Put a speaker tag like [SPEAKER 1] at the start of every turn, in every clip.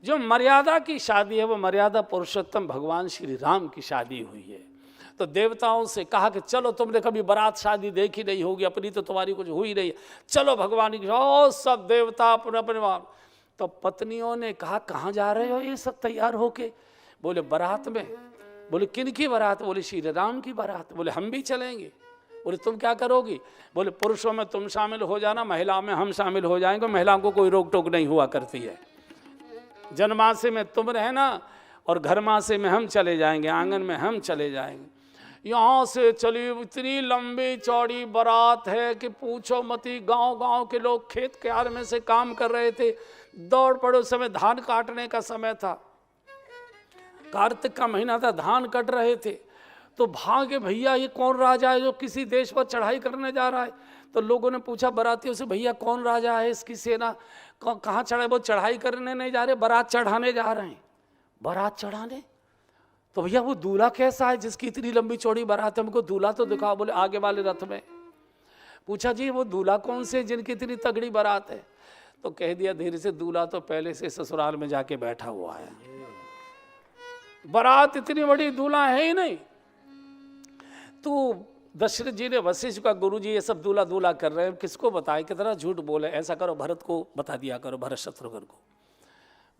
[SPEAKER 1] जो मर्यादा की शादी है वो मर्यादा पुरुषोत्तम भगवान श्री राम की शादी हुई है। तो देवताओं से कहा कि चलो, तुमने कभी बारात शादी देखी नहीं होगी, अपनी तो तुम्हारी कुछ हुई नहीं, चलो भगवान की। ओ सब देवता अपने अपने वहाँ। तो पत्नियों ने कहा कहाँ जा रहे हो ये सब तैयार होके? बोले बारात में। बोले किन की बारात? बोले श्री राम की बारात। बोले हम भी चलेंगे। बोले तुम क्या करोगी? बोले पुरुषों में तुम शामिल हो जाना, महिलाओं में हम शामिल हो जाएंगे, महिलाओं को कोई रोक टोक नहीं हुआ करती है। जनमासे में तुम रहना और घरमासे में हम चले जाएंगे, आंगन में हम चले जाएंगे। यहाँ से चली, इतनी लंबी चौड़ी बारात है कि पूछो मती। गांव-गांव के लोग खेत क्यार में से काम कर रहे थे, दौड़ पड़े। उस समय धान काटने का समय था, कार्तिक का महीना था, धान कट रहे थे। तो भागे भैया ये कौन राजा है जो किसी देश पर चढ़ाई करने जा रहा है? तो लोगों ने पूछा बारातियों से, भैया कौन राजा है, इसकी सेना कहाँ चढ़ाई? वो चढ़ाई करने नहीं जा रहे, बारात चढ़ाने जा रहे हैं। बारात चढ़ाने? तो भैया वो दूल्हा कैसा है जिसकी इतनी लंबी चौड़ी बारात है, हमको दूल्हा तो दिखाओ। बोले आगे वाले रथ में। पूछा जी वो दूल्हा कौन से जिनकी इतनी तगड़ी बारात है? तो कह दिया धीरे से, दूल्हा तो पहले से ससुराल में जाके बैठा हुआ है, बारात इतनी बड़ी दूल्हा है ही नहीं। तो दशरथ जी ने वशिष्ठ का, गुरु जी ये सब दूल्हा दूल्हा कर रहे हैं, किसको बताए, कितना झूठ बोले। ऐसा करो भरत को बता दिया करो, भरत शत्रुघ्न को।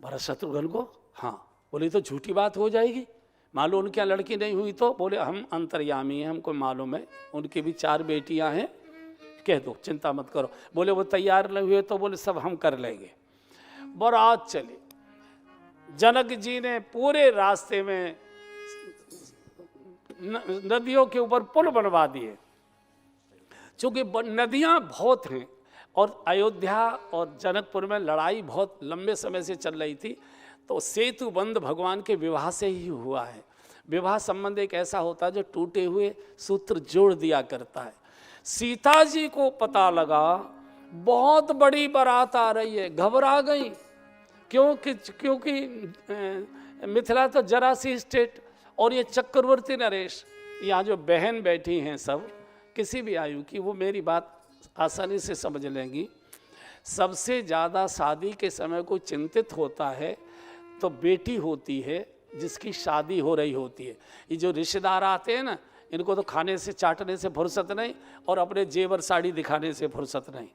[SPEAKER 1] भरत शत्रुघ्न को? हाँ। बोले तो झूठी बात हो जाएगी, मालूम उनके यहाँ लड़की नहीं हुई तो? बोले हम अंतर्यामी हैं, हमको मालूम है, उनकी भी 4 बेटियां हैं, कह दो चिंता मत करो। बोले वो तैयार नहीं हुए तो? बोले सब हम कर लेंगे। बारात चली। जनक जी ने पूरे रास्ते में नदियों के ऊपर पुल बनवा दिए, चूंकि नदियां बहुत हैं और अयोध्या और जनकपुर में लड़ाई बहुत लंबे समय से चल रही थी। तो सेतु बंद भगवान के विवाह से ही हुआ है। विवाह संबंध एक ऐसा होता है जो टूटे हुए सूत्र जोड़ दिया करता है। सीता जी को पता लगा बहुत बड़ी बारात आ रही है, घबरा गई, क्योंकि मिथिला तो जरा सी स्टेट, और ये चक्रवर्ती नरेश, यहाँ जो बहन बैठी हैं सब किसी भी आयु की, वो मेरी बात आसानी से समझ लेंगी। सबसे ज़्यादा शादी के समय को चिंतित होता है तो बेटी होती है जिसकी शादी हो रही होती है। ये जो रिश्तेदार आते हैं ना, इनको तो खाने से चाटने से फुर्सत नहीं और अपने जेवर साड़ी दिखाने से फुर्सत नहीं।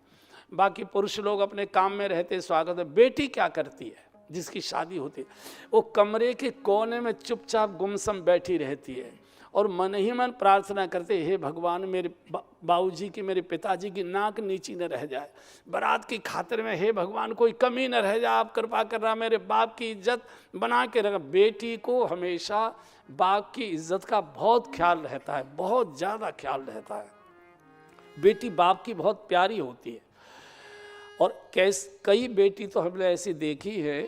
[SPEAKER 1] बाकी पुरुष लोग अपने काम में रहते, स्वागत है। बेटी क्या करती है जिसकी शादी होती है? वो कमरे के कोने में चुपचाप गुमसम बैठी रहती है और मन ही मन प्रार्थना करते, हे भगवान मेरे बाबूजी की, मेरे पिताजी की नाक नीची न रह जाए, बारात की खातिर में हे भगवान कोई कमी न रह जाए, आप कृपा कर रहा, मेरे बाप की इज्जत बना के रखा। बेटी को हमेशा बाप की इज्जत का बहुत ख्याल रहता है, बहुत ज़्यादा ख्याल रहता है। बेटी बाप की बहुत प्यारी होती है। और कई बेटी तो हमने ऐसी देखी है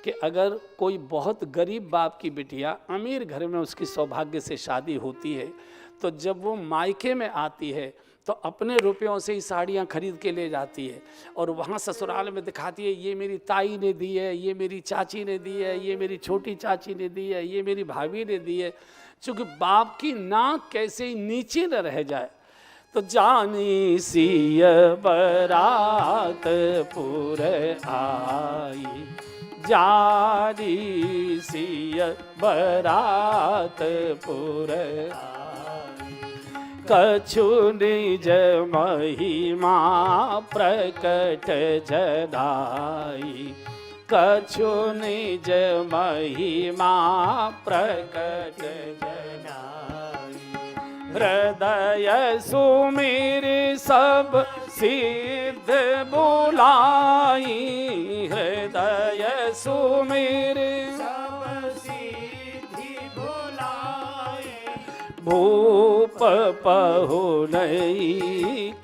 [SPEAKER 1] कि अगर कोई बहुत गरीब बाप की बिटिया अमीर घर में उसकी सौभाग्य से शादी होती है, तो जब वो मायके में आती है तो अपने रुपयों से ही साड़ियाँ खरीद के ले जाती है और वहाँ ससुराल में दिखाती है, ये मेरी ताई ने दी है, ये मेरी चाची ने दी है, ये मेरी छोटी चाची ने दी है, ये मेरी भाभी ने दी है। चूँकि बाप की नाक कैसे ही नीचे न रह जाए। तो जानी सिय बरात पुर आई, जानी सिय बरात पुर आई, कछु निज महिमा प्रकट जनाई, कछु निज महिमा प्रकट जनाई, हृदय सुमिर सब सिद्ध बुलाई, हृदय सुमिर सब सिद्धि बुलाई, भूप पहुनई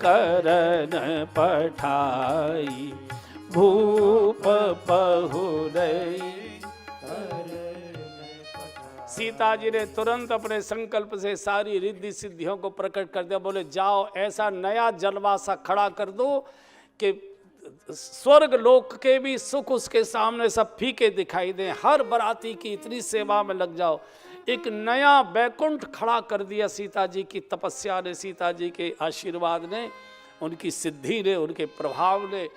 [SPEAKER 1] करन पठाई, भूप पहुनई। सीता जी ने तुरंत अपने संकल्प से सारी रिद्धि सिद्धियों को प्रकट कर दिया। बोले जाओ ऐसा नया जलवासा खड़ा कर दो कि स्वर्ग लोक के भी सुख उसके सामने सब फीके दिखाई दें। हर बराती की इतनी सेवा में लग जाओ। एक नया बैकुंठ खड़ा कर दिया सीता जी की तपस्या ने, सीता जी के आशीर्वाद ने, उनकी सिद्धि ने, उनके प्रभाव ने।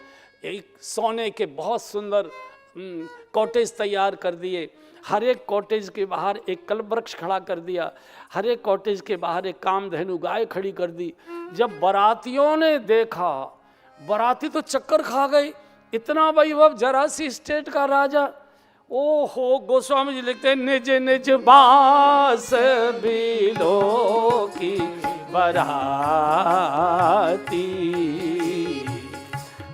[SPEAKER 1] एक सोने के बहुत सुंदर कॉटेज तैयार कर दिए, हर एक कॉटेज के बाहर एक कल्प वृक्ष खड़ा कर दिया, हर एक कॉटेज के बाहर एक कामधेनु गाय खड़ी कर दी। जब बारातियों ने देखा, बाराती तो चक्कर खा गए, इतना वैभव, जरा सी स्टेट का राजा। ओहो, गोस्वामी जी लिखते हैं, निज निज बास बिलो की बराती,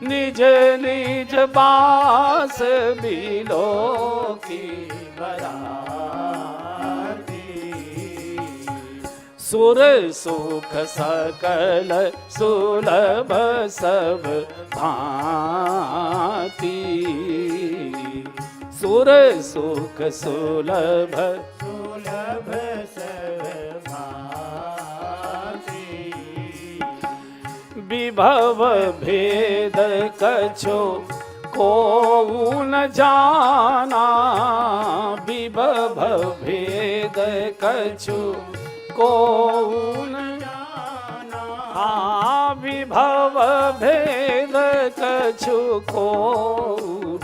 [SPEAKER 1] निज निज बास बिलो की बराती, सुर सुख सकल सुलभ सब भांति, सुर सुख सुलभ सुलभ सब भांति, विभव भेद कछो को न जाना, विभव भेद कछु को न जाना, हाँ विभव भेद कछु को न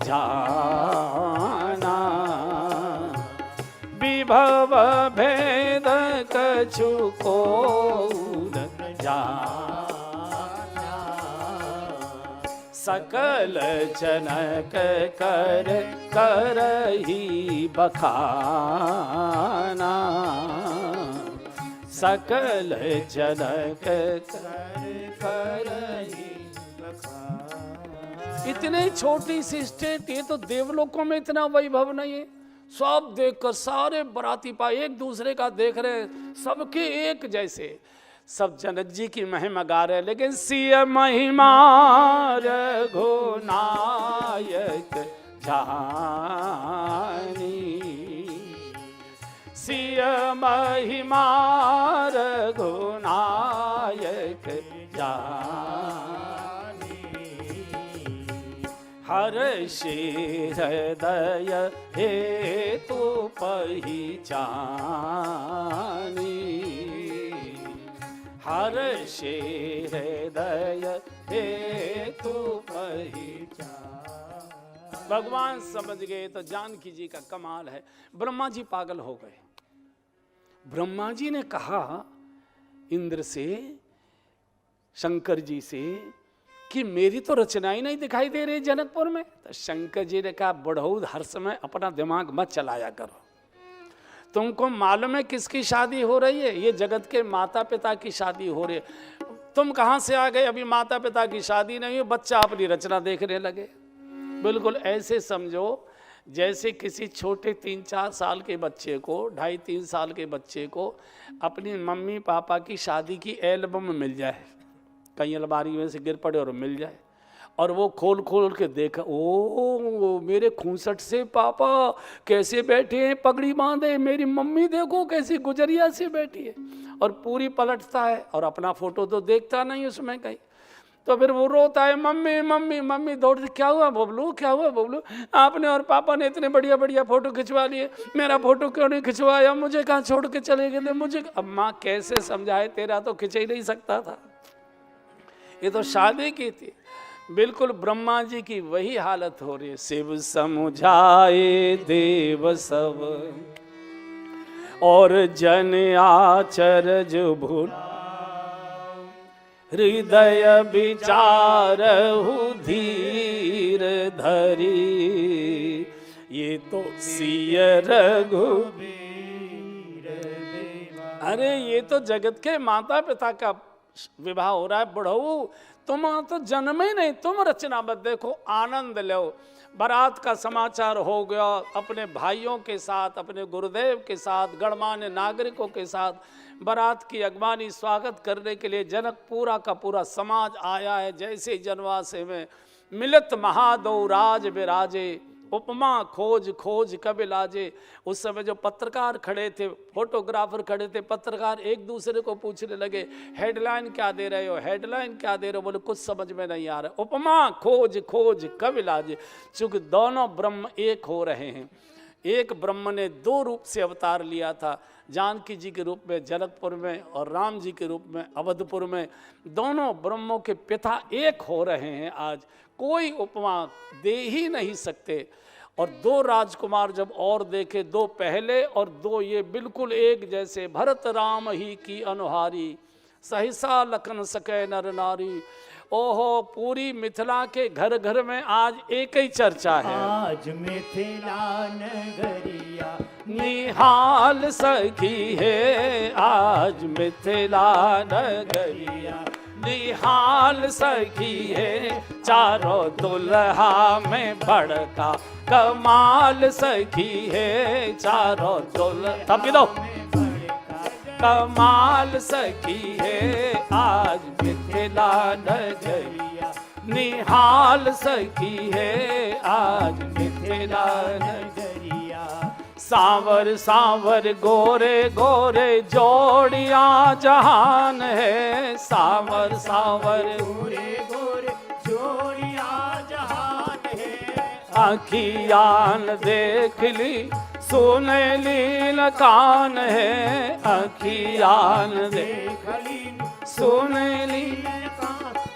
[SPEAKER 1] जाना, विभव भेद कछु को न जाना, सकल जनक कर करही बखाना, सकल जनक कर करही बखाना। इतने छोटी सी स्टेट, ये तो देवलोकों में इतना वैभव नहीं है। सब देखकर सारे बराती पाए एक दूसरे का देख रहे, सबके एक जैसे, सब जनक जी की महिमा गा रहे, लेकिन सिय महिमा रघुनायक जानी, सिय महिमा रघुनायक जानी, हर्षि हृदय हेतु पहिचानी, हर्षि हृदय हेतु पहिचानी। भगवान समझ गए तो जानकी जी का कमाल है। ब्रह्मा जी पागल हो गए। ब्रह्मा जी ने कहा इंद्र से, शंकर जी से कि मेरी तो रचनाएं नहीं दिखाई दे रही जनकपुर में। तो शंकर जी ने कहा, बढ़ऊ हर समय अपना दिमाग मत चलाया करो, तुमको मालूम है किसकी शादी हो रही है? ये जगत के माता पिता की शादी हो रही है। तुम कहाँ से आ गए? अभी माता पिता की शादी नहीं हुई, बच्चा अपनी रचना देखने लगे। बिल्कुल ऐसे समझो जैसे किसी छोटे 3-4 साल के बच्चे को, 2.5-3 साल के बच्चे को अपनी मम्मी पापा की शादी की एल्बम मिल जाए, कहीं अलमारी में से गिर पड़े और मिल जाए, और वो खोल खोल के देखा, ओ मेरे खूंसट से पापा कैसे बैठे हैं पगड़ी बांधे, मेरी मम्मी देखो कैसी गुजरिया से बैठी है, और पूरी पलटता है और अपना फोटो तो देखता नहीं उसमें कहीं। तो फिर वो रोता है, मम्मी मम्मी मम्मी, दौड़ते, क्या हुआ बबलू, क्या हुआ बबलू, आपने और पापा ने इतने बढ़िया बढ़िया फोटो खिंचवा लिए, मेरा फोटो क्यों नहीं खिंचवाया, मुझे कहाँ छोड़ के चले गए थे मुझे। अब माँ कैसे समझाए, तेरा तो खिंच ही नहीं सकता था, ये तो शादी की थी। बिल्कुल ब्रह्मा जी की वही हालत हो रही है। शिव समझाए देव सब और जन आचरज भूल, हृदय विचारहु धीर धरी, ये तो सिय रघुबीर। अरे ये तो जगत के माता पिता का विवाह हो रहा है। बढ़ऊ तुम तो जन्म ही नहीं, तुम रचना मत देखो, आनंद लो। बारात का समाचार हो गया, अपने भाइयों के साथ, अपने गुरुदेव के साथ, गणमान्य नागरिकों के साथ बारात की अगवानी स्वागत करने के लिए जनक पूरा का पूरा समाज आया है। जैसे जनवासे में मिलत महादो राज विराजे, उपमा खोज खोज कबि लाजे। उस समय जो पत्रकार खड़े थे, फोटोग्राफर खड़े थे, पत्रकार एक दूसरे को पूछने लगे, हेडलाइन क्या दे रहे हो, हेडलाइन क्या दे रहे हो? बोले कुछ समझ में नहीं आ रहा। उपमा खोज खोज कबि लाजे। चूंकि दोनों ब्रह्म एक हो रहे हैं, एक ब्रह्म ने 2 रूप से अवतार लिया था, जानकी जी के रूप में जनकपुर में और राम जी के रूप में अवधपुर में। दोनों ब्रह्मों के पिता एक हो रहे हैं। आज कोई उपमा दे ही नहीं सकते। और दो राजकुमार जब और देखे, दो पहले और दो ये, बिल्कुल एक जैसे, भरत राम ही की अनुहारी, सहसा लखन सकै नर नारी। ओहो, पूरी मिथिला के घर घर में आज एक ही चर्चा है,
[SPEAKER 2] आज मिथिला नगरिया
[SPEAKER 1] निहाल सखी है, आज मिथिला नगरिया निहाल सखी है, चारों दुल्हा में बड़का कमाल सखी है, चारों दुल्हा, तब दो कमाल सखी है, आज मिथिला नगरिया निहाल सखी है, आज मिथिला नगरिया। सांवर सांवर गोरे गोरे जोड़िया जहान है, सांवर सांवर
[SPEAKER 2] गोरे गोरे जोड़िया जहान है,
[SPEAKER 1] आखियान देख ली सुन ली कान है, आखियान देख
[SPEAKER 2] खली
[SPEAKER 1] सुन ली,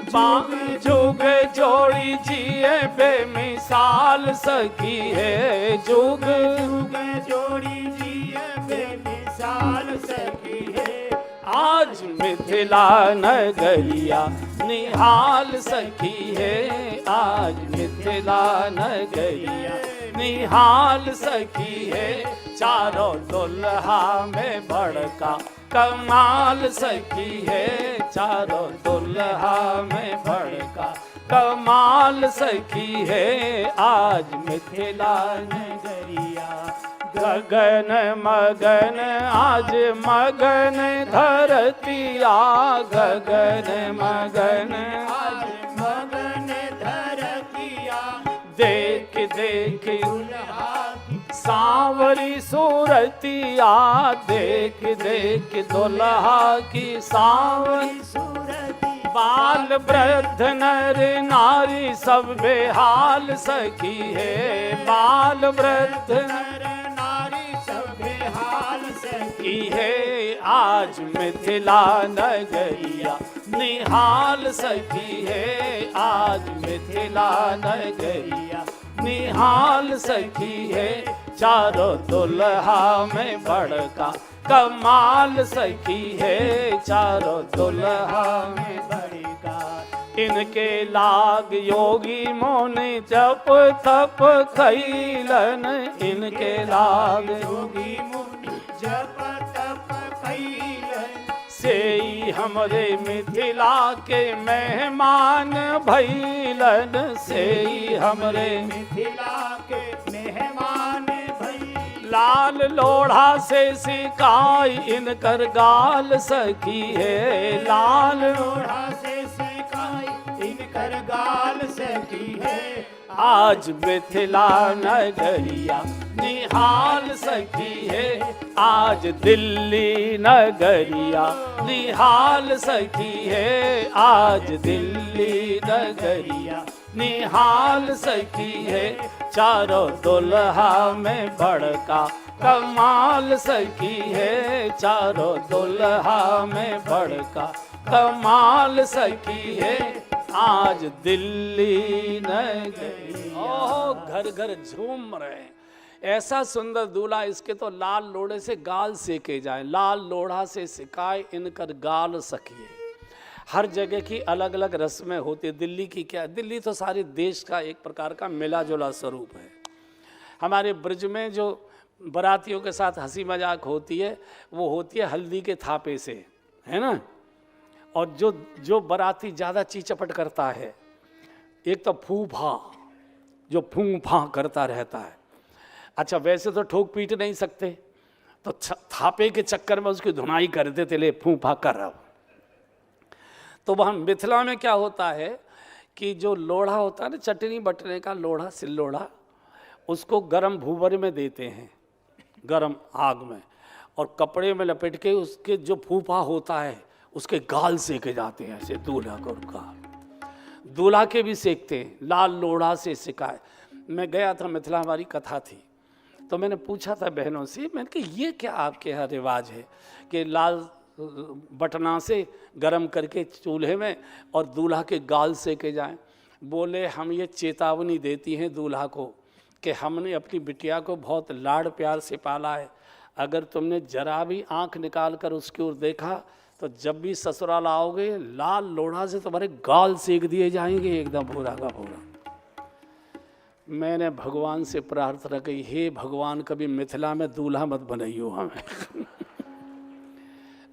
[SPEAKER 2] जुग
[SPEAKER 1] जुग जोड़ी जिए बेमिसाल सखी है, जुग
[SPEAKER 2] जुग जोड़ी जिए बेमिसाल सखी है,
[SPEAKER 1] आज मिथिला नगरिया निहाल सखी है, आज मिथिला नगरिया निहाल सखी है, चारों दुल्हा में बड़का कमाल सखी है, चारों दुल्हा में बड़का कमाल सखी है, आज मिथिला
[SPEAKER 2] नगरिया।
[SPEAKER 1] गगन मगन आज मगन धरतिया, गगन मगन
[SPEAKER 2] आज मगन धरतिया,
[SPEAKER 1] देख देख
[SPEAKER 2] दुल्हा की
[SPEAKER 1] सांवरी सूरतिया, देख देख दुल्हा की सांवरी
[SPEAKER 2] सूरती,
[SPEAKER 1] बाल वृद्ध नर नारी सब बेहाल सखी है, बाल वृद्ध
[SPEAKER 2] नर नारी सब बेहाल सखी
[SPEAKER 1] की है, आज मिथिला नगरिया निहाल सखी है, आज मिथिला नगरिया निहाल सखी है, चारों दुल्हा में बड़का कमाल सखी है, चारों दुल्हा में
[SPEAKER 2] बड़का,
[SPEAKER 1] इनके लाग योगी मोनि जप तप खैलन, इनके लाग
[SPEAKER 2] योगी मुनि जप तप कैलन,
[SPEAKER 1] सेई हमरे मिथिला के मेहमान भैलन, सेई हमरे
[SPEAKER 2] मिथिला के मेहमान भई,
[SPEAKER 1] लाल लोढ़ा से सिकाई इनकर गाल सखी है, लाल
[SPEAKER 2] लोढ़ा से सिकाई इनकर गाल सखी है,
[SPEAKER 1] आज मिथिला नगरिया निहाल सखी है, आज दिल्ली नगरिया निहाल सखी है, आज दिल्ली नगरिया निहाल सखी है, चारों दुल्हा में बड़का कमाल सखी है, चारों दुल्हा में बड़का कमाल सखी है, आज दिल्ली नगरिया। ओह, घर घर झूम रहे हैं, ऐसा सुंदर दूल्हा, इसके तो लाल लोढ़े से गाल सेके जाए, लाल लोढ़ा से सिकाए इनकर गाल सखिए। हर जगह की अलग अलग रस्में होती है। दिल्ली की क्या, दिल्ली तो सारे देश का एक प्रकार का मिला जुला स्वरूप है। हमारे ब्रज में जो बारातियों के साथ हंसी मजाक होती है वो होती है हल्दी के थापे से, है ना। और जो बाराती ज़्यादा चीचपट करता है, एक तो फूफा जो फूं फां करता रहता है। अच्छा, वैसे तो ठोक पीट नहीं सकते, तो थापे के चक्कर में उसकी धुनाई कर देते, ले फूं फा कर रहा। तो वहाँ मिथिला में क्या होता है कि जो लोढ़ा होता है ना, चटनी बटने का लोढ़ा, सिल्लोढ़ा, उसको गरम भूवर में देते हैं, गरम आग में, और कपड़े में लपेट के उसके जो फूफा होता है उसके गाल सेके जाते हैं, ऐसे दूल्हा को गाल, दूल्हा के भी सेकते हैं, लाल लोढ़ा से सिकाए। मैं गया था मिथिला, हमारी कथा थी, तो मैंने पूछा था बहनों से, मैंने कहा ये क्या आपके यहाँ रिवाज है कि लाल बटना से गरम करके चूल्हे में और दूल्हा के गाल सेके जाएं। बोले हम ये चेतावनी देती हैं दूल्हा को कि हमने अपनी बिटिया को बहुत लाड़ प्यार से पाला है, अगर तुमने जरा भी आंख निकाल कर उसकी ओर देखा तो जब भी ससुराल आओगे लाल लोढ़ा से तुम्हारे गाल सेक दिए जाएंगे एकदम पूरा का पूरा। मैंने भगवान से प्रार्थना की, हे भगवान कभी मिथिला में दूल्हा मत बनाइयो हमें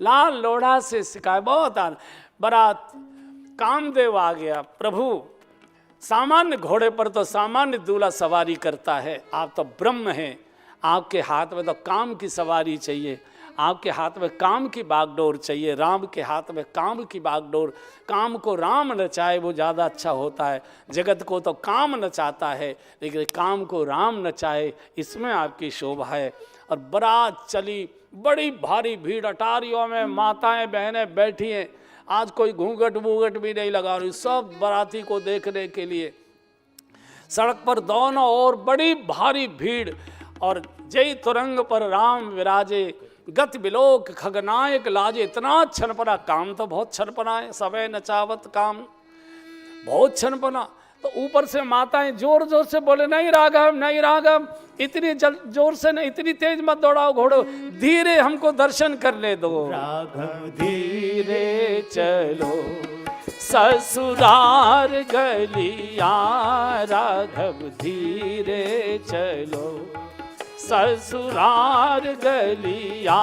[SPEAKER 1] लाल लोढ़ा से सिखाए बहुत बारात कामदेव आ गया, प्रभु सामान्य घोड़े पर तो सामान्य दूल्हा सवारी करता है, आप तो ब्रह्म हैं, आपके हाथ में तो काम की सवारी चाहिए, आपके हाथ में काम की बागडोर चाहिए, राम के हाथ में काम की बागडोर, काम को राम नचाए वो ज़्यादा अच्छा होता है, जगत को तो काम नचाता है लेकिन काम को राम नचाए इसमें आपकी शोभा है। और बारात चली, बड़ी भारी भीड़, अटारियों में माताएं बहनें बैठी हैं, आज कोई घूंघट वूंघट भी नहीं लगा रही, सब बाराती को देखने के लिए सड़क पर दोनों ओर बड़ी भारी भीड़। और जय तुरंग पर राम विराजे, गति बिलोक खगनायक लाजे, इतना छनपना, काम तो बहुत छनपना है, सबे नचावत काम, बहुत छनपना। तो ऊपर से माताएं जोर जोर से बोले नहीं राघव नहीं राघव, इतनी जोर से नहीं, इतनी तेज मत दौड़ाओ घोड़ो, धीरे हमको दर्शन करने दो,
[SPEAKER 2] राघव
[SPEAKER 1] धीरे चलो ससुरार गलिया, राघव धीरे चलो ससुरार गलिया,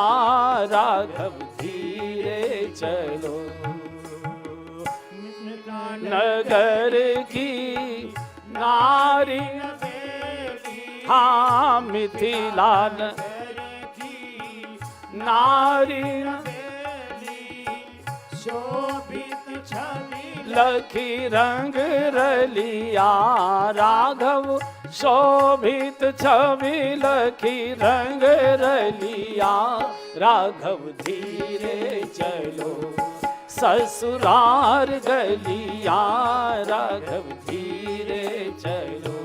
[SPEAKER 1] राघव धीरे चलो, नगर की नारी हाँ मिथिला नारी
[SPEAKER 2] शोभित छवि
[SPEAKER 1] लखी रंग रलिया, राघव शोभित छवि लखी रंग रलिया, राघव धीरे चलो ससुरार गलिया, राघव धीरे चलो,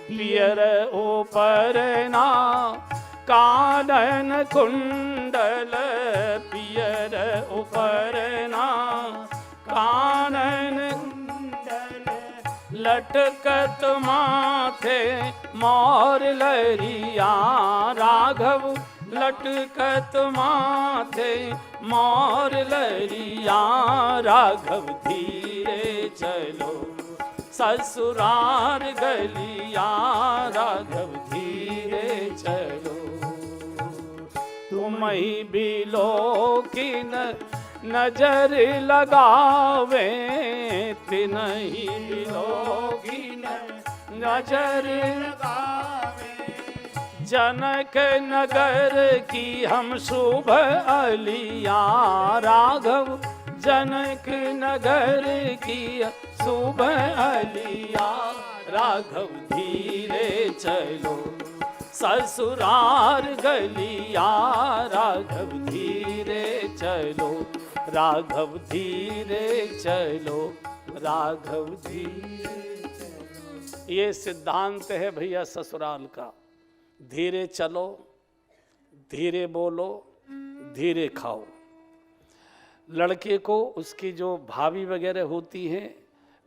[SPEAKER 1] पियर ऊपर ना कानन कुंडल, पियर ऊपर ना कानन लटकत माथे मोर लरिया, राघव लटकत माथे मोर लरिया, राघव धीरे चलो ससुरार गलिया, राघव धीरे चलो, तुम ही बिलो की नजर लगावे, तिनहि बिलो की नजर
[SPEAKER 2] लगावे,
[SPEAKER 1] जनक नगर की हम शुभ अलिया, राघव जनक नगर की शुभ अलिया, राघव धीरे चलो ससुरार गलिया, राघव धीरे चलो, राघव धीरे चलो, राघव धीरे चलो। ये सिद्धांत है भैया ससुराल का, धीरे चलो, धीरे बोलो, धीरे खाओ। लड़के को उसकी जो भाभी वगैरह होती हैं,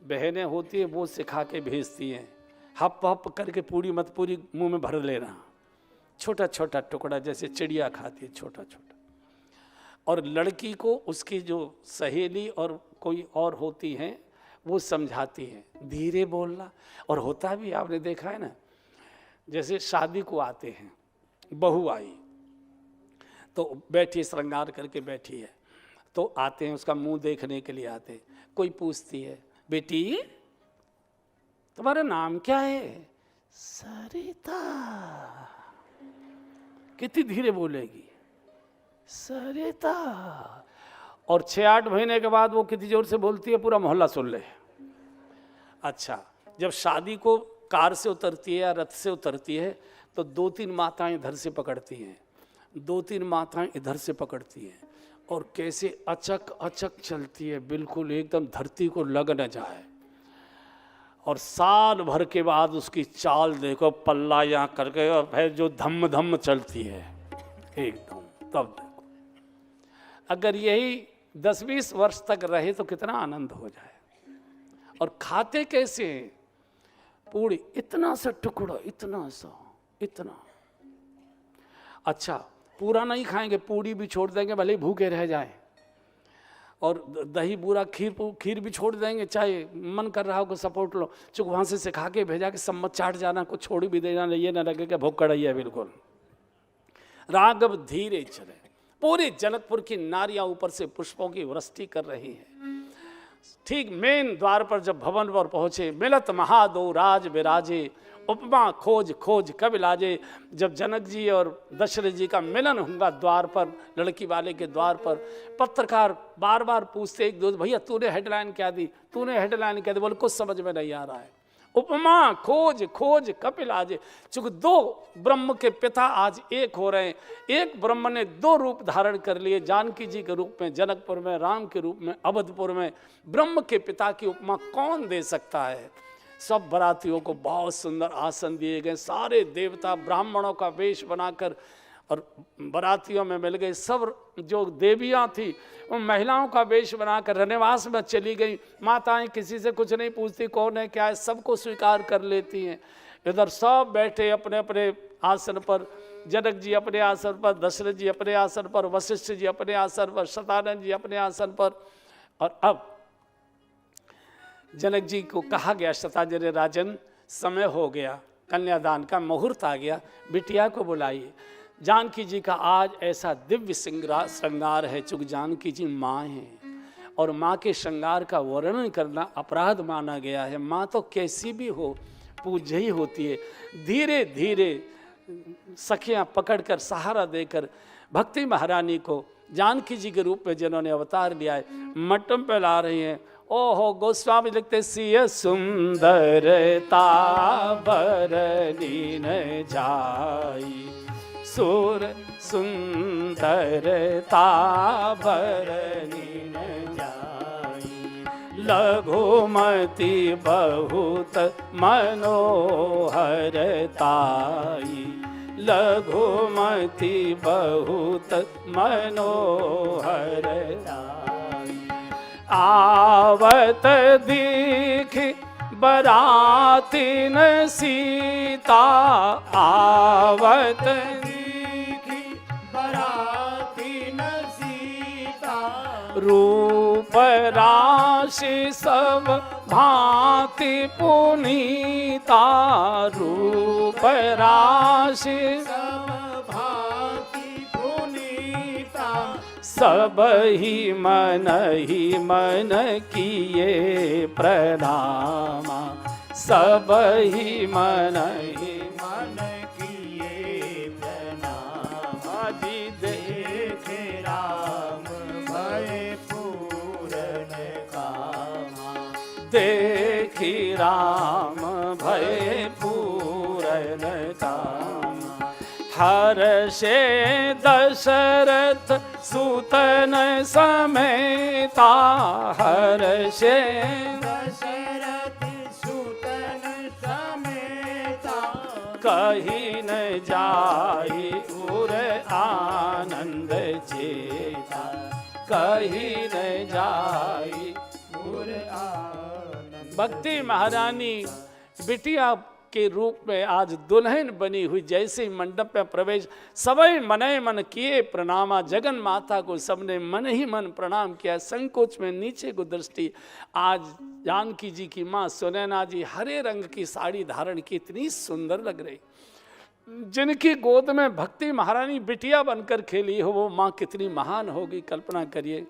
[SPEAKER 1] बहनें होती हैं, वो सिखा के भेजती हैं, हप हप करके पूरी मत पूरी मुंह में भर लेना, छोटा छोटा टुकड़ा जैसे चिड़िया खाती है छोटा छोटा। और लड़की को उसकी जो सहेली और कोई और होती हैं वो समझाती हैं धीरे बोलना। और होता भी आपने देखा है ना, जैसे शादी को आते हैं, बहू आई तो बैठी श्रृंगार करके बैठी है, तो आते हैं उसका मुंह देखने के लिए आते हैं, कोई पूछती है बेटी तुम्हारा नाम क्या है? सरिता। कितनी धीरे बोलेगी, सरिता। और 6-8 महीने के बाद वो कितनी जोर से बोलती है पूरा मोहल्ला सुन ले। अच्छा, जब शादी को कार से उतरती है या रथ से उतरती है तो 2-3 माताएं इधर से पकड़ती हैं, 2-3 माताएं इधर से पकड़ती हैं, और कैसे अचक अचक चलती है, बिल्कुल एकदम धरती को लग न जाए। और साल भर के बाद उसकी चाल देखो, पल्ला यहाँ करके, और फिर जो धम धम चलती है एकदम, तब देखो। अगर यही 10-20 वर्ष तक रहे तो कितना आनंद हो जाए। और खाते कैसे हैं? पूरी इतना सा टुकड़ा, इतना सा, इतना। अच्छा, पूरा नहीं खाएंगे, पूरी भी छोड़ देंगे भले ही भूखे रह जाए, और दही बूरा खीर भी छोड़ देंगे, चाहे मन कर रहा हो को सपोर्ट लो, चुप वहाँ से सिखा के भेजा कि सब मत चाट जाना, कुछ छोड़ भी देना, ये ना लगे कि भूख कड़ाई है। बिल्कुल राघव धीरे चले। पूरे जनकपुर की नारियां ऊपर से पुष्पों की वृष्टि कर रही हैं। ठीक मेन द्वार पर जब भवन पर पहुंचे, मिलत महादो राज विराजे, उपमा खोज खोज कब लाजे। जब जनक जी और दशरथ जी का मिलन होगा द्वार पर, लड़की वाले के द्वार पर, पत्रकार बार बार पूछते एक दोस्त, भैया तूने हेडलाइन क्या दी, तूने हेडलाइन क्या दी? बोले कुछ समझ में नहीं आ रहा है। उपमा खोज खोज कपिल आजे। चूंकि दो ब्रह्म के पिता आज एक हो रहे हैं, एक ब्रह्म ने दो रूप धारण कर लिए, जानकी जी के रूप में जनकपुर में, राम के रूप में अवधपुर में। ब्रह्म के पिता की उपमा कौन दे सकता है? सब बारातियों को बहुत सुंदर आसन दिए गए, सारे देवता ब्राह्मणों का वेश बनाकर और बारातियों में मिल गए। सब जो देवियां थी उन महिलाओं का वेश बनाकर रनिवास में चली गई। माताएं किसी से कुछ नहीं पूछती कौन है क्या है, सबको स्वीकार कर लेती हैं। इधर सब बैठे अपने अपने आसन पर, जनक जी अपने आसन पर, दशरथ जी अपने आसन पर, वशिष्ठ जी अपने आसन पर, शतानंद जी अपने आसन पर। और अब जनक जी को कहा गया, शताजर राजन समय हो गया, कन्यादान का मुहूर्त आ गया, बिटिया को बुलाइए। जानकी जी का आज ऐसा दिव्य श्रृंगार है, चूंकि जानकी जी माँ हैं और माँ के श्रृंगार का वर्णन करना अपराध माना गया है। माँ तो कैसी भी हो पूज्य ही होती है। धीरे धीरे सखियाँ पकड़कर सहारा देकर भक्ति महारानी को जानकी जी के रूप में जिन्होंने अवतार लिया है मट्टम पे ला रही हैं। ओहो, गोस्वामी लिखते, सिय सुंदरता बरनी न जाई, सुर सुंदरता बरनी न जाई, लघुमति बहुत मनोहरताई, लघुमति बहुत मनोहरताई। आवत दिखि बरातिन सीता, आवत
[SPEAKER 2] दिखि बरातिन सीता,
[SPEAKER 1] रूप राशि सब भांति पुनीता, रूप राशि
[SPEAKER 2] सब भांति पुनीता,
[SPEAKER 1] सब ही मन किए प्रणामा, सब ही मन
[SPEAKER 2] किए प्रणामा।
[SPEAKER 1] जी
[SPEAKER 2] देखे राम भय पूरन कामा,
[SPEAKER 1] देखी राम भय पूरन कामा, हर्षे दशरथ सुतन समेता, हर्षे
[SPEAKER 2] दशरथ सुतन समेता,
[SPEAKER 1] कहीं न जाई उर आनंद चेता, कहीं न जाई
[SPEAKER 2] उर आनंद।
[SPEAKER 1] भक्ति महारानी बिटिया के रूप में आज दुल्हन बनी हुई, जैसे ही मंडप में प्रवेश, सभी मने मन किए प्रणामा। जगन माता को सबने मन ही मन प्रणाम किया, संकोच में नीचे को दृष्टि। आज जानकी जी की माँ सुनैना जी हरे रंग की साड़ी धारण की, इतनी सुंदर लग रही। जिनकी गोद में भक्ति महारानी बिटिया बनकर खेली हो, वो माँ कितनी महान होगी, कल्पना करिए।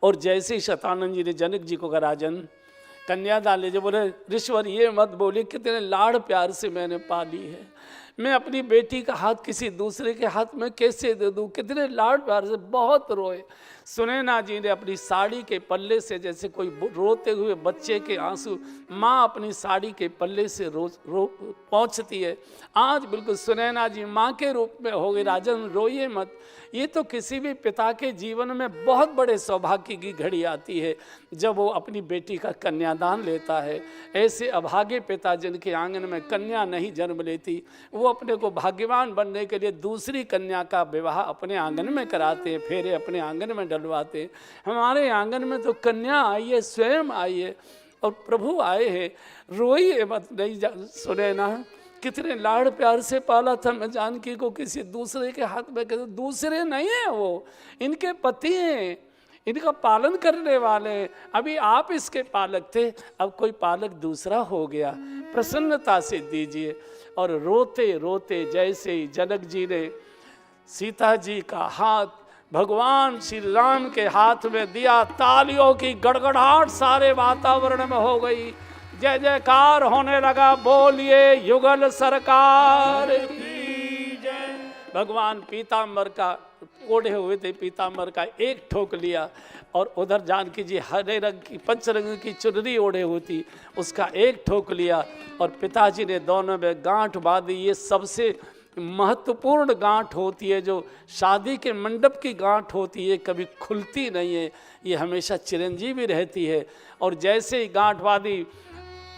[SPEAKER 1] और जैसे ही शतानंद जी ने जनक जी को कहा, राजन कन्यादान ले, जो बोले ऋषवर ये मत बोलिए, कितने लाड़ प्यार से मैंने पाली है, मैं अपनी बेटी का हाथ किसी दूसरे के हाथ में कैसे दे दूं, कितने लाड़ प्यार से, बहुत रोए। सुनैना जी ने अपनी साड़ी के पल्ले से, जैसे कोई रोते हुए बच्चे के आंसू माँ अपनी साड़ी के पल्ले से पहुँचती है, आज बिल्कुल सुनैना जी माँ के रूप में हो गई। राजन रोइए मत, ये तो किसी भी पिता के जीवन में बहुत बड़े सौभाग्य की घड़ी आती है जब वो अपनी बेटी का कन्यादान लेता है। ऐसे अभागे पिता जिनके आंगन में कन्या नहीं जन्म लेती, वो अपने को भाग्यवान बनने के लिए दूसरी कन्या का विवाह अपने आंगन में कराते हैं, फेरे अपने आंगन में डलवाते हैं। हमारे आंगन में तो कन्या आई है, स्वयं आई है। और प्रभु आए हैं, रोइए मत, नहीं सुने ना, कितने लाड़ प्यार से पाला था मैं जानकी को, किसी दूसरे के हाथ में, कहते दूसरे नहीं है वो, इनके पति हैं, इनका पालन करने वाले हैं, अभी आप इसके पालक थे, अब कोई पालक दूसरा हो गया, प्रसन्नता से दीजिए। और रोते रोते जैसे ही जनक जी ने सीता जी का हाथ भगवान श्री राम के हाथ में दिया, तालियों की गड़गड़ाहट सारे वातावरण में हो गई, जय जयकार होने लगा, बोलिए युगल सरकार की जय। भगवान पीताम्बर का ओढ़े हुए थे, पीताम्बर का एक ठोक लिया, और उधर जानकी जी हरे रंग की पंचरंग की चुनरी ओढ़े हुई थी, उसका एक ठोक लिया, और पिताजी ने दोनों में गांठ बांधी। ये सबसे महत्वपूर्ण गांठ होती है, जो शादी के मंडप की गांठ होती है, कभी खुलती नहीं है, ये हमेशा चिरंजीवी रहती है। और जैसे ही गांठ बांधी,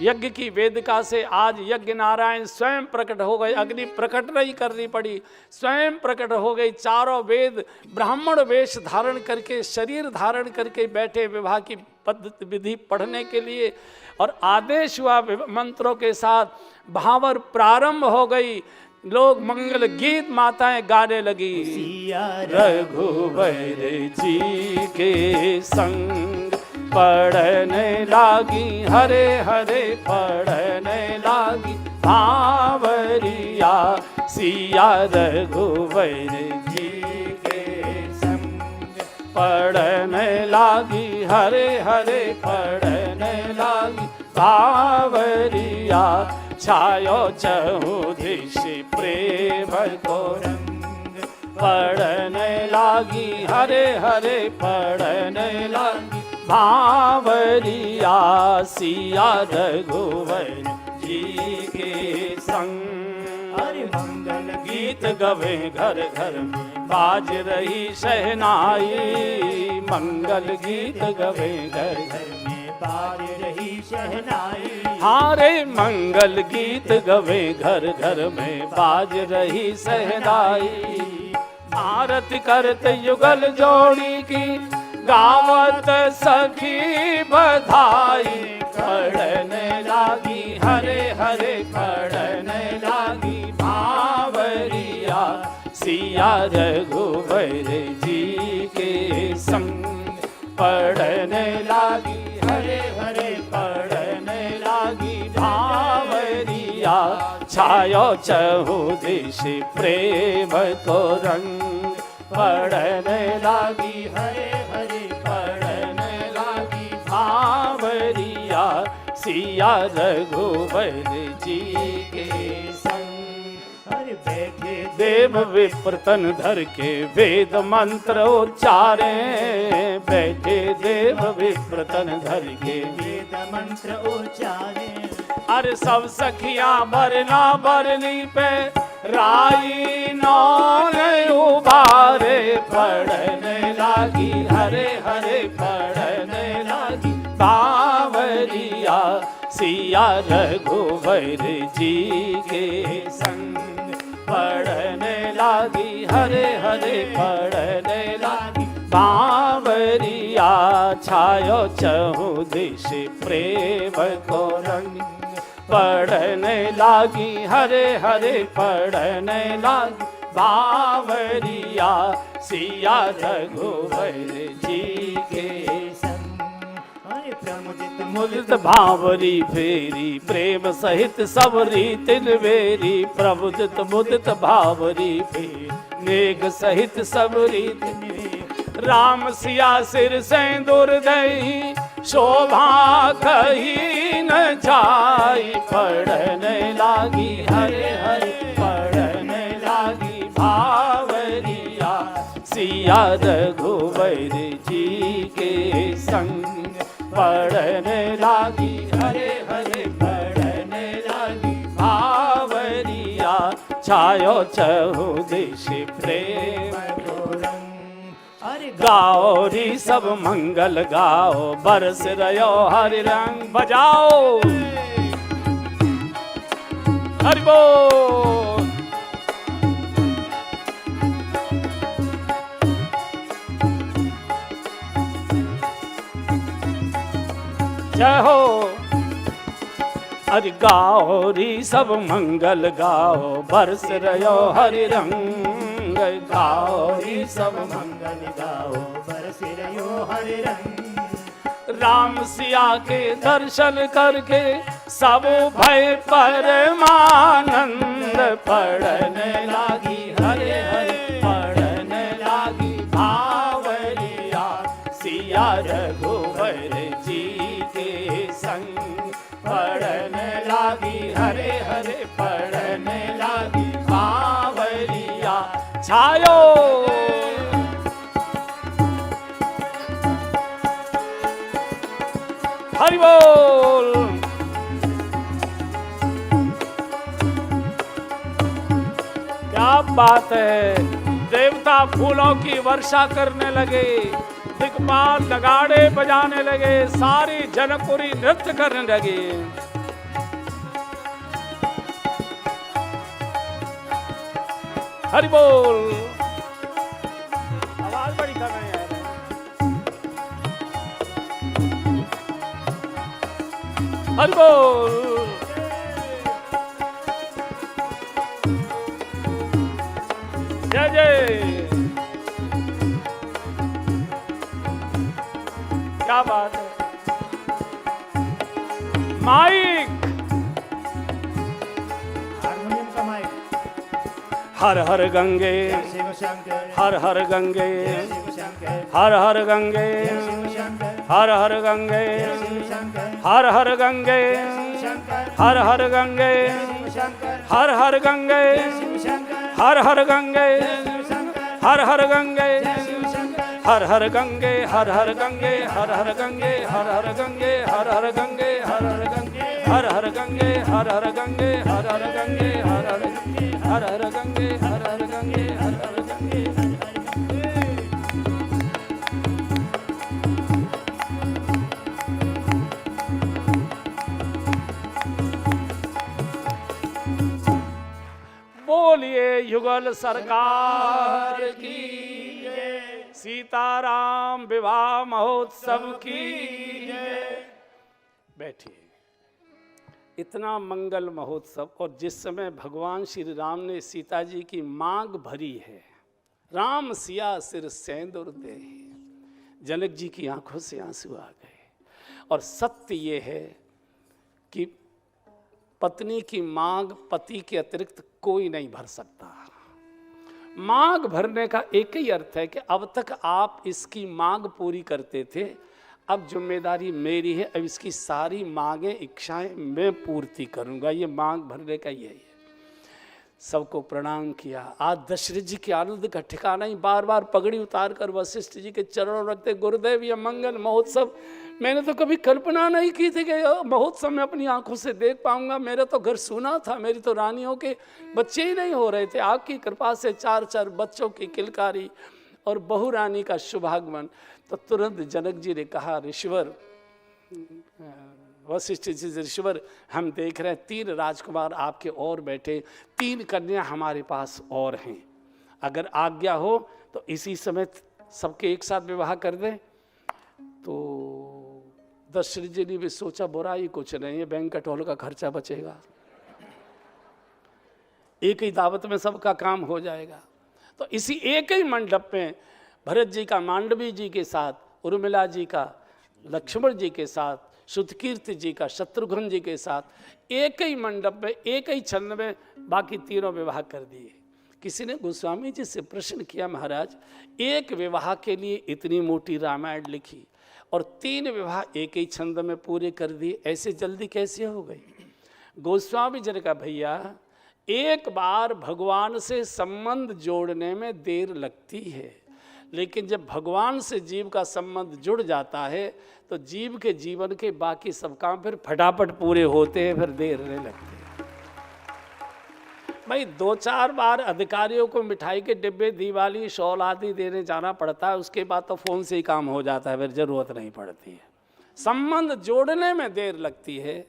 [SPEAKER 1] यज्ञ की वेदिका से आज यज्ञ नारायण स्वयं प्रकट हो गए, अग्नि प्रकट नहीं करनी पड़ी, स्वयं प्रकट हो गई। चारों वेद ब्राह्मण वेश धारण करके, शरीर धारण करके बैठे विवाह की पद्धति विधि पढ़ने के लिए, और आदेश हुआ मंत्रों के साथ, भावर प्रारंभ हो गई, लोग मंगल गीत माताएं गाने लगी। रघुवर जी के संग पढ़ने लागी, हरे हरे पढ़ने लागी, भावरिया सिया रघुवर जी के संग पढ़ने लागी, हरे हरे पढ़ने लागी, भावरिया छायो चहुदिश प्रेम को रंग, पढ़ने लागी, हरे हरे पढ़ने लागी, भावरिया सिया रघुवर जी के संग।
[SPEAKER 2] हरि मंगल
[SPEAKER 1] गीत गवे घर घर में, बाज रही शहनाई, मंगल गीत गवे घर घर में,
[SPEAKER 2] बाज रही शहनाई।
[SPEAKER 1] हारे मंगल गीत गवे घर घर में, बाज रही शहनाई। आरती करते युगल जोड़ी की, गावत सखी बधाई, पढ़ने लागी, हरे हरे पढ़ने लागी, भावरिया सिया रघुवर जी के संग पढ़ने लागी, हरे हरे पढ़ने लागी, भावरिया छायो चहुदिश प्रेम को रंग, पढ़ने लागी, हरे हरे पढ़ने लागी, भावरिया सिया रघुवर जी के संग।
[SPEAKER 2] हरि बैठे
[SPEAKER 1] देव विप्र तन धर के वेद मंत्र उच्चारे, बैठे देव विप्र तन धर के
[SPEAKER 2] वेद मंत्र उच्चारे।
[SPEAKER 1] अरे सब सखियां भरना भरनी पे, राई नौन उबारे, पढ़ने लागी, हरे हरे पढ़ने लागी, बावरिया सिया रघुवर जी के संग पढ़ने लागी, हरे हरे पढ़ने लागी, बावरिया छायो चहुदिश प्रेम को रंग, पढ़ने लागी, हरे हरे पढ़ने लागी, बावरिया सिया रघुवर जी के
[SPEAKER 2] संग। हरि प्रमुदित
[SPEAKER 1] मुदित भावरी फेरी, प्रेम सहित सब रीतिन वेरी, प्रमुदित मुदित भावरी फेरी, नेग सहित सब रीतिन वेरी, राम सिया सिर सिंदूर दही, शोभा कही न जाई, पढ़ने लागी, हरे हरे पढ़ने लागी, भावरिया सिया रघुवर जी के संग पढ़ने लागी, हरे हरे पढ़ने लागी, भावरिया छायो चहुदिश प्रेम को रंग। गाओ री सब मंगल गाओ, बरस रयो हरि रंग, बजाओ हरि बोल। जय हो। अरे गाओ री सब मंगल गाओ, बरस रहो हरि रंग। गाओ री सब
[SPEAKER 2] मंगल गाओ, बरस रहो हरि रंग।
[SPEAKER 1] राम सिया के दर्शन करके सब भय परमानंद। पढ़ने लागी हरे हरे, पढ़ने लागी भावरिया, सिया रघुवर जी के संग। पढ़ने लागी हरे हरे, पढ़ने लागी भावरिया। छायो हरि बोल। क्या बात है। देवता फूलों की वर्षा करने लगे, दिक्पाल नगाड़े बजाने लगे, सारी जनकपुरी नृत्य करने लगे। हरि बोल। आवाज बड़ी कर रहे हैं। हरि बोल। जय जय। क्या बात है। माइक,
[SPEAKER 2] हारमोनियम का माइक।
[SPEAKER 1] हर हर गंगे,
[SPEAKER 2] शिव शंकर,
[SPEAKER 1] हर हर गंगे,
[SPEAKER 2] शिव शंकर,
[SPEAKER 1] हर हर गंगे,
[SPEAKER 2] शिव शंकर,
[SPEAKER 1] हर हर गंगे,
[SPEAKER 2] शिव शंकर,
[SPEAKER 1] हर हर गंगे,
[SPEAKER 2] शंकर,
[SPEAKER 1] हर हर गंगे,
[SPEAKER 2] शिव शंकर,
[SPEAKER 1] हर हर गंगे,
[SPEAKER 2] शिव शंकर,
[SPEAKER 1] हर हर गंगे,
[SPEAKER 2] शिव शंकर,
[SPEAKER 1] हर हर गंगे,
[SPEAKER 2] शिव शंकर,
[SPEAKER 1] हर हर गंगे, हर हर गंगे, हर हर गंगे, हर हर गंगे, हर हर गंगे, हर हर गंगे, हर हर गंगे, हर हर गंगे, हर हर गंगे, हर हर गंगे, हर हर गंगे, हर हर गंगे, हर हर गंगे। बोलिए युगल सरकार की जय, सीताराम विवाह महोत्सव की जय। बैठिए। इतना मंगल महोत्सव, और जिस समय भगवान श्री राम ने सीता जी की मांग भरी है, राम सिया सिर सेंदूर दे, जनक जी की आंखों से आंसू आ गए। और सत्य ये है कि पत्नी की मांग पति के अतिरिक्त कोई नहीं भर सकता। मांग भरने का एक ही अर्थ है कि अब तक आप इसकी मांग पूरी करते थे, अब जिम्मेदारी मेरी है, अब इसकी सारी मांगें इच्छाएं मैं पूर्ति करूंगा। ये मांग भरने का यही है। सबको प्रणाम किया। आज दशरथ जी के आनंद का ठिकाना ही, बार बार पगड़ी उतार कर वशिष्ठ जी के चरणों रखते, गुरुदेव ये मंगल महोत्सव मैंने तो कभी कल्पना नहीं की थी कि महोत्सव में अपनी आंखों से देख पाऊंगा। मेरा तो घर सूना था, मेरी तो रानियों के बच्चे ही नहीं हो रहे थे। आपकी कृपा से 4-4 बच्चों की किलकारी और बहू रानी का शुभागमन। तो तुरंत जनक जी ने कहा, ऋषिवर, वशिष्ठ जी से, ऋषिवर हम देख रहे हैं 3 राजकुमार आपके और बैठे, 3 कन्या हमारे पास और हैं। अगर आज्ञा हो तो इसी समय सबके एक साथ विवाह कर दें। तो दशरथ जी ने भी सोचा, बुराई कुछ नहीं है, बैंक्वेट हॉल का खर्चा बचेगा, एक ही दावत में सबका काम हो जाएगा। तो इसी एक ही मंडप में भरत जी का मांडवी जी के साथ, उर्मिला जी का लक्ष्मण जी के साथ, श्रुतकीर्ति जी का शत्रुघ्न जी के साथ एक ही मंडप में एक ही छंद में बाकी तीनों विवाह कर दिए। किसी ने गोस्वामी जी से प्रश्न किया, महाराज एक विवाह के लिए इतनी मोटी रामायण लिखी और 3 विवाह एक ही छंद में पूरे कर दिए, ऐसे जल्दी कैसे हो गई? गोस्वामी जी ने कहा, भैया एक बार भगवान से संबंध जोड़ने में देर लगती है, लेकिन जब भगवान से जीव का संबंध जुड़ जाता है तो जीव के जीवन के बाकी सब काम फिर फटाफट पूरे होते हैं, फिर देर नहीं लगती है। भाई 2-4 बार अधिकारियों को मिठाई के डिब्बे, दिवाली, शॉल आदि देने जाना पड़ता है, उसके बाद तो फ़ोन से ही काम हो जाता है, फिर ज़रूरत नहीं पड़ती है। संबंध जोड़ने में देर लगती है,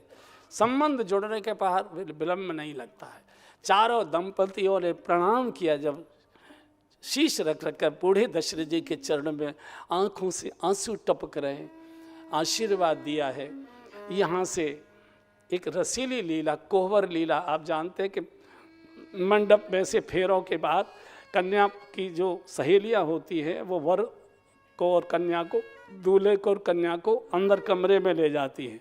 [SPEAKER 1] संबंध जोड़ने के पार विलम्ब नहीं लगता है। चारों दंपतियों ने प्रणाम किया, जब शीश रख रख कर बूढ़े दशरथ जी के चरण में आंखों से आंसू टपक रहे, आशीर्वाद दिया है यहाँ से एक रसीली लीला, कोहबर लीला, आप जानते हैं कि मंडप में से फेरों के बाद कन्या की जो सहेलियाँ होती हैं वो वर को और कन्या को, दूल्हे को और कन्या को अंदर कमरे में ले जाती हैं।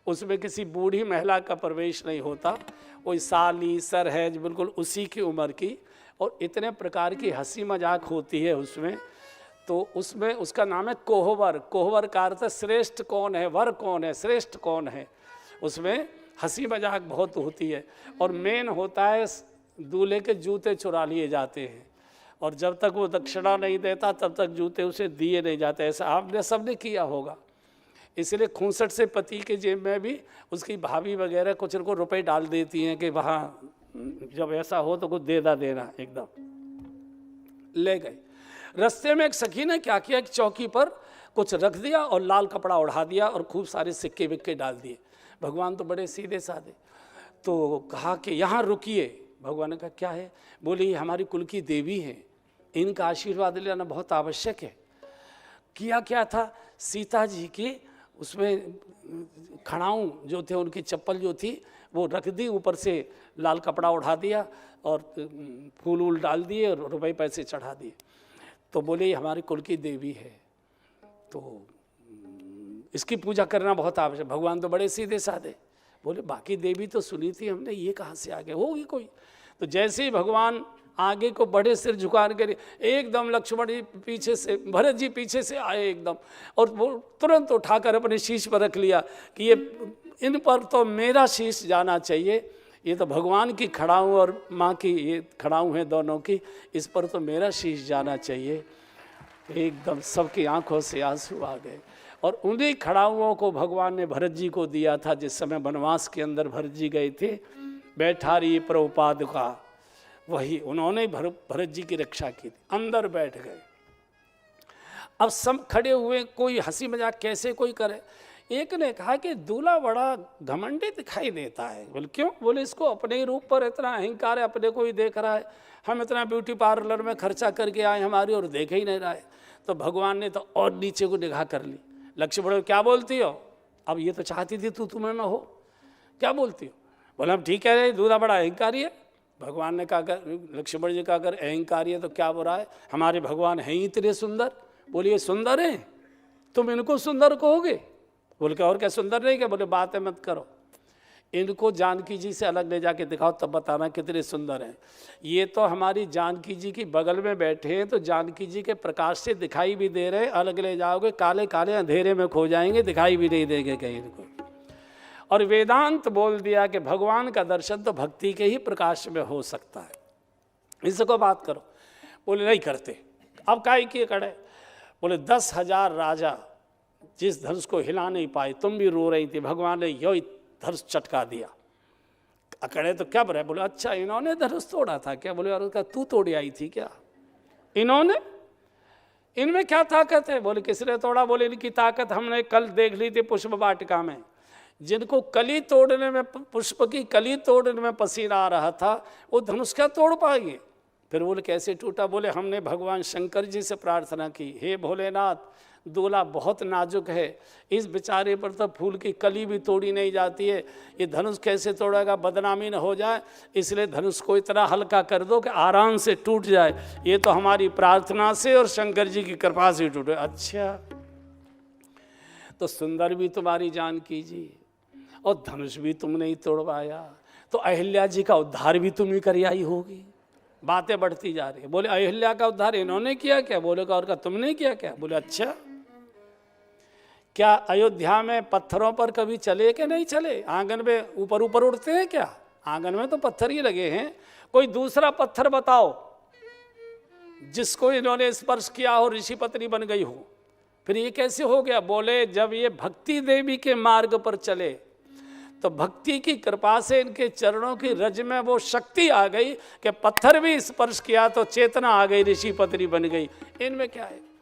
[SPEAKER 1] उसमें किसी बूढ़ी महिला का प्रवेश नहीं होता, कोई साली सरहज बिल्कुल उसी की उम्र की, और इतने प्रकार की हंसी मजाक होती है उसमें। तो उसमें उसका नाम है कोहबर। कोहबर का अर्थ श्रेष्ठ कौन है, वर कौन है, श्रेष्ठ कौन है। उसमें हंसी मजाक बहुत होती है। और मेन होता है दूल्हे के जूते चुरा लिए जाते हैं, और जब तक वो दक्षिणा नहीं देता तब तक जूते उसे दिए नहीं जाते। ऐसा आपने सबने किया होगा। इसलिए खूंसट से पति के जेब में भी उसकी भाभी वगैरह कुछ को रुपए डाल देती हैं कि वहाँ जब ऐसा हो तो कुछ देना एकदम। ले गए। रास्ते में एक सखी ने क्या किया, एक चौकी पर कुछ रख दिया और लाल कपड़ा उड़ा दिया और खूब सारे सिक्के विक्के डाल दिए। भगवान तो बड़े सीधे साधे, तो कहा कि यहाँ रुकिए। भगवान ने कहा क्या है? बोले ये हमारी कुल की देवी है, इनका आशीर्वाद लेना बहुत आवश्यक है। किया क्या था, सीता जी की उसमें खड़ाऊँ जो थे, उनकी चप्पल जो थी वो रख दी, ऊपर से लाल कपड़ा उठा दिया और फूल वूल डाल दिए और रुपए पैसे चढ़ा दिए। तो बोले ये हमारी कुल की देवी है, तो इसकी पूजा करना बहुत आवश्यक। भगवान तो बड़े सीधे साधे, बोले बाकी देवी तो सुनी थी हमने, ये कहाँ से आ गए, होगी कोई। तो जैसे ही भगवान आगे को बड़े सिर झुका कर एकदम लक्ष्मण जी पीछे से, भरत जी पीछे से आए एकदम, और वो तुरंत उठाकर अपने शीश पर रख लिया कि ये इन पर तो मेरा शीश जाना चाहिए। ये तो भगवान की खड़ाऊँ और माँ की ये खड़ाऊँ है दोनों की, इस पर तो मेरा शीश जाना चाहिए। एकदम सबकी आंखों से आंसू आ गए। और उन्हीं खड़ाऊँों को भगवान ने भरत जी को दिया था जिस समय वनवास के अंदर भरत जी गए थे। बैठारी प्रभुपाद का वही उन्होंने भरत जी की रक्षा की थी। अंदर बैठ गए। अब सब खड़े हुए, कोई हंसी मजाक कैसे कोई करे। एक ने कहा कि दूल्हा बड़ा घमंडी दिखाई देता है। बोले क्यों? बोले इसको अपने ही रूप पर इतना अहंकार है, अपने को ही देख रहा है। हम इतना ब्यूटी पार्लर में खर्चा करके आए हमारी और देख ही नहीं रहा है। तो भगवान ने तो और नीचे को निगाह कर ली। लक्ष्मण क्या बोलती हो? अब ये तो चाहती थी तुम्हें मैं हो, क्या बोलती हो? बोला हम ठीक है, दूल्हा बड़ा अहंकारी है। भगवान ने कहा कर, लक्ष्मण जी का अगर अहंकारी है तो क्या बुरा है, हमारे भगवान हैं ही इतने सुंदर। बोलिए सुंदर हैं, तुम इनको सुंदर कहोगे? बोल के और क्या सुंदर नहीं क्या? बोले बातें मत करो, इनको जानकी जी से अलग ले जाके दिखाओ तब बताना कितने सुंदर हैं। ये तो हमारी जानकी जी की बगल में बैठे हैं, तो जानकी जी के प्रकाश से दिखाई भी दे रहे हैं, अलग ले जाओगे काले काले अंधेरे में खो जाएंगे, दिखाई भी नहीं देंगे कहीं इनको। और वेदांत बोल दिया कि भगवान का दर्शन तो भक्ति के ही प्रकाश में हो सकता है, इसको बात करो। बोले नहीं करते। अब काहे किए खड़े? बोले 10,000 राजा जिस धनुष को हिला नहीं पाए, तुम भी रो रही थी, भगवान ने यो धनुष चटका दिया। अकड़े तो क्या बुरा है? बोले अच्छा इन्होंने धनुष तोड़ा था क्या? बोले और उसका तू तोड़ी आई थी क्या? इन्होंने, इनमें क्या ताकत है? बोले किसने तोड़ा? बोले इनकी ताकत हमने कल देख ली थी पुष्प वाटिका में। जिनको कली तोड़ने में, पुष्प की कली तोड़ने में पसीना आ रहा था, वो धनुष क्या तोड़ पाएंगे? फिर बोले कैसे टूटा? बोले हमने भगवान शंकर जी से प्रार्थना की, हे भोलेनाथ दूल्हा बहुत नाजुक है, इस बेचारे पर तो फूल की कली भी तोड़ी नहीं जाती है, ये धनुष कैसे तोड़ेगा, बदनामी न हो जाए, इसलिए धनुष को इतना हल्का कर दो कि आराम से टूट जाए। ये तो हमारी प्रार्थना से और शंकर जी की कृपा से टूटे। अच्छा तो सुंदर भी तुम्हारी जानकी जी और धनुष भी तुमने ही तोड़वाया, तो अहिल्या जी का उद्धार भी तुम ही कर आई होगी। बातें बढ़ती जा रही है। बोले अहिल्या का उद्धार इन्होंने किया क्या? बोले और का तुमने किया क्या? बोले अच्छा क्या अयोध्या में पत्थरों पर कभी चले कि नहीं चले? आंगन में ऊपर ऊपर उड़ते हैं क्या? आंगन में तो पत्थर ही लगे हैं। कोई दूसरा पत्थर बताओ जिसको इन्होंने स्पर्श किया हो, ऋषि पत्नी बन गई हो। फिर ये कैसे हो गया? बोले जब ये भक्ति देवी के मार्ग पर चले तो भक्ति की कृपा से इनके चरणों की रज में वो शक्ति आ गई कि पत्थर भी स्पर्श किया तो चेतना आ गई, ऋषि पत्नी बन गई। इनमें क्या है?